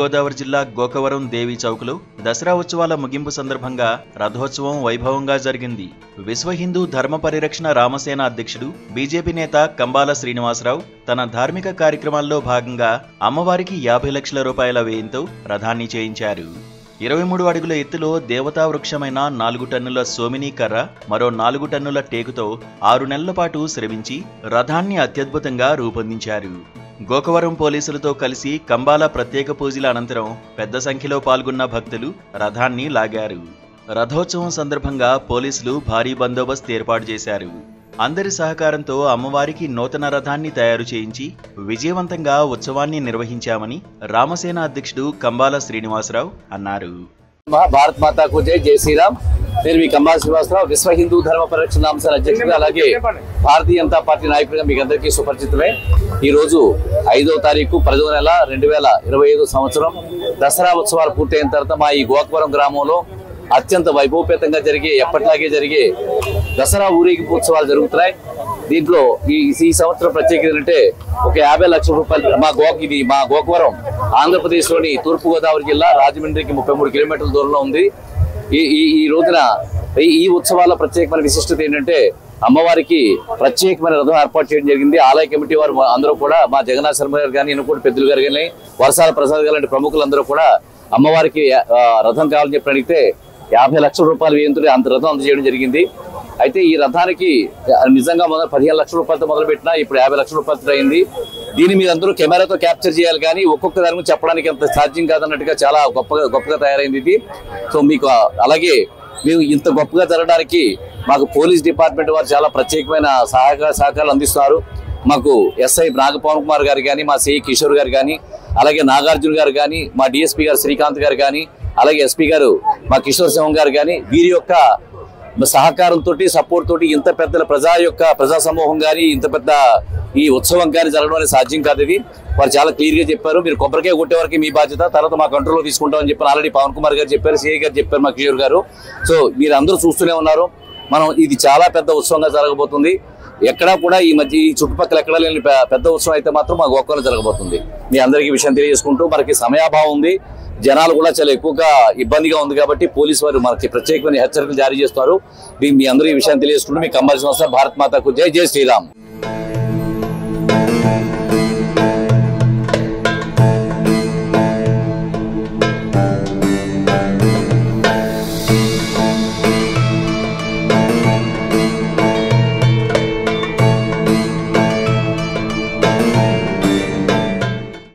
తూర్పుగోదావరి జిల్లా గోకవరం దేవి చౌక్లో దసరా ఉత్సవాల ముగింపు సందర్భంగా రథోత్సవం వైభవంగా జరిగింది. విశ్వ హిందూ ధర్మ పరిరక్షణ రామసేన అధ్యక్షుడు బీజేపీ నేత కంబాల శ్రీనివాసరావు తన ధార్మిక కార్యక్రమాల్లో భాగంగా అమ్మవారికి 50 లక్షల రూపాయల వ్యయంతో రథాన్ని చేయించారు. 23 అడుగుల ఎత్తులో దేవతా వృక్షమైన 4 టన్నుల సోమినీ కర్ర, మరో 4 టన్నుల టేకుతో 6 నెలల పాటు శ్రమించి రథాన్ని అత్యద్భుతంగా రూపొందించారు. గోకవరం పోలీసులతో కలిసి కంబాల ప్రత్యేక పూజల అనంతరం పెద్ద సంఖ్యలో పాల్గొన్న భక్తులు రథాన్ని లాగారు. రథోత్సవం సందర్భంగా పోలీసులు భారీ బందోబస్తు ఏర్పాటు చేశారు. అందరి సహకారంతో అమ్మవారికి నూతన రథాన్ని తయారు చేయించి విజయవంతంగా ఉత్సవాన్ని నిర్వహించామని రామసేన అధ్యక్షుడు కంబాల శ్రీనివాసరావు అన్నారు. భారత్ మాతాకు జై, జై శ్రీరామ్. నేను మీ కంబాల శ్రీనివాసరావు, విశ్వ హిందూ ధర్మ పరిరక్షణ రామసేన అధ్యక్షుడు, అలాగే భారతీయ జనతా పార్టీ నాయకుడిగా మీకు అందరికీ సుపరిచితమే. ఈ రోజు 5వ తారీఖు 10వ నెల 2025 సంవత్సరం దసరా ఉత్సవాలు పూర్తయిన తర్వాత మా ఈ గోకవరం గ్రామంలో అత్యంత వైభవపేతంగా ఎప్పటిలాగే జరిగే దసరా ఊరేగింపు ఉత్సవాలు జరుగుతున్నాయి. దీంట్లో ఈ సంవత్సరం ప్రత్యేకత ఏంటంటే ఒక 50 లక్షల రూపాయలు మా గోకవరం ఆంధ్రప్రదేశ్ లోని తూర్పుగోదావరి జిల్లా రాజమండ్రికి 33 కిలోమీటర్ల దూరంలో ఉంది. ఈ రోజున ఈ ఉత్సవాల ప్రత్యేకమైన విశిష్టత ఏంటంటే అమ్మవారికి ప్రత్యేకమైన రథం ఏర్పాటు చేయడం జరిగింది. ఆలయ కమిటీ వారు అందరూ కూడా, మా జగన్నాథ్ శర్మ గారు కానీ, ఇనుకోటి పెద్దలు గారు కానీ, వర్షాల ప్రసాద్ గారు లాంటి ప్రముఖులందరూ కూడా అమ్మవారికి రథం కావాలని చెప్పి అడిగితే 50 లక్షల రూపాయలు వ్యయంతో అంత రథం అందజేయడం జరిగింది. అయితే ఈ రథానికి నిజంగా 15 లక్షల రూపాయలతో మొదలుపెట్టినా ఇప్పుడు 50 లక్షల రూపాయలతో అయింది. దీన్ని మీరు అందరూ కెమెరాతో క్యాప్చర్ చేయాలి, కానీ ఒక్కొక్క దాని గురించి చెప్పడానికి అంత సాధ్యం కాదన్నట్టుగా చాలా గొప్పగా తయారైంది ఇది. సో మీకు అలాగే మేము ఇంత గొప్పగా జరగడానికి మాకు పోలీస్ డిపార్ట్మెంట్ వారు చాలా ప్రత్యేకమైన సహకారాలు అందిస్తున్నారు. మాకు ఎస్ఐ నాగపవన్ కుమార్ గారు కానీ, మా సిఐ కిషోర్ గారు కానీ, అలాగే నాగార్జున గారు కానీ, మా డిఎస్పీ గారు శ్రీకాంత్ గారు కానీ, అలాగే ఎస్పీ గారు మా కిషోర్ సింహం గారు కానీ, వీరి యొక్క సహకారంతో సపోర్ట్ తోటి ఇంత పెద్ద ప్రజా సమూహం కానీ, ఇంత పెద్ద ఈ ఉత్సవం కానీ జరగడం అనేది సాధ్యం కాదు. ఇది వారు చాలా క్లియర్ గా చెప్పారు. మీరు కొబ్బరికాయ కొట్టే వరకు మీ బాధ్యత, తర్వాత మా కంట్రోల్లో తీసుకుంటామని చెప్పి ఆల్రెడీ పవన్ కుమార్ గారు చెప్పారు, సిఐ గారు చెప్పారు, మా కిషోర్ గారు. సో మీరు అందరూ చూస్తూనే ఉన్నారు. ఇది చాలా పెద్ద ఉత్సవంగా జరగబోతుంది. ఎక్కడా కూడా ఈ చుట్టుపక్కల ఎక్కడా లేని పెద్ద ఉత్సవం అయితే మాత్రం మా గోకవరం జరగబోతుంది. మీ అందరికీ విషయం తెలియజేసుకుంటూ, మనకి సమయాభావం ఉంది, జనాలు కూడా చాలా ఎక్కువగా ఇబ్బందిగా ఉంది కాబట్టి పోలీసు వారు మనకి ప్రత్యేకమైన హెచ్చరికలు జారీ చేస్తున్నారు. మీ అందరూ ఈ విషయాన్ని తెలియజేసుకుంటూ మీ కంబాల శ్రీనివాసరావు, భారత్ మాతాకు జై, జై శ్రీరామ్.